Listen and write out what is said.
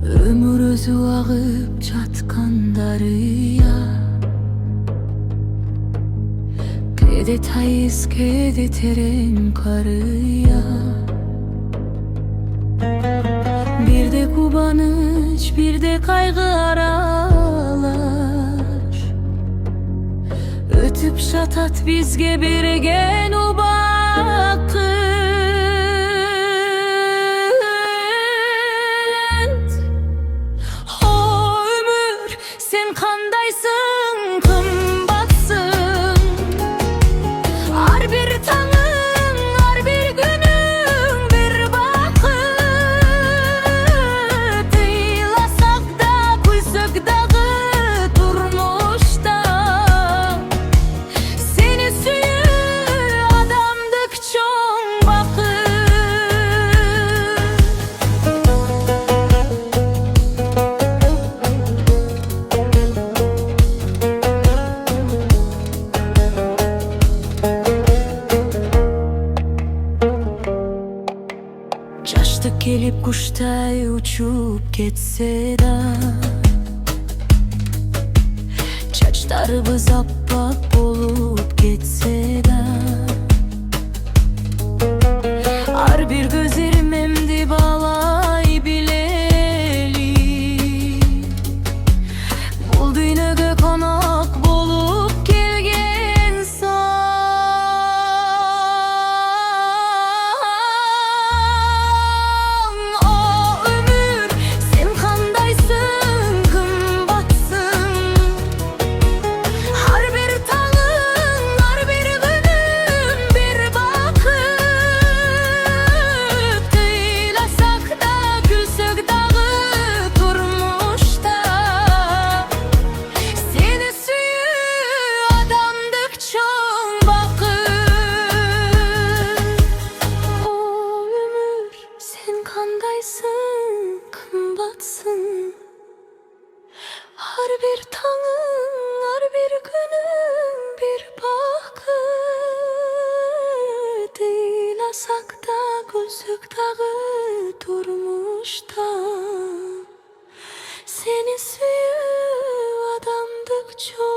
Ömür özü ağıp çatkan darıya, kede tayız kede teren karıya. Bir de kubanış bir de kaygı aralar, ötüp şatat bizge birgen o bakı. Sen kandaysın, kımbatsın. Ar bir taňyň, ar bir günüň bir bakyt. Ýylasak da, gülsek dagy turmuşda. Seni süýüp adamdyk çoň Çaştık gelip kuştay uçup getse da, çaçlarımız appak bolup getse da. Ar bir gözlerim emdi balay bileli, bul düýnege konak bolup gelgensoň. Kandaysın, kımbatsın. Har bir taňyň, har bir günüň bir bakyt. Ýylasak da, gülsek dagy turmuşda. Seni süýüp adamdyk çoň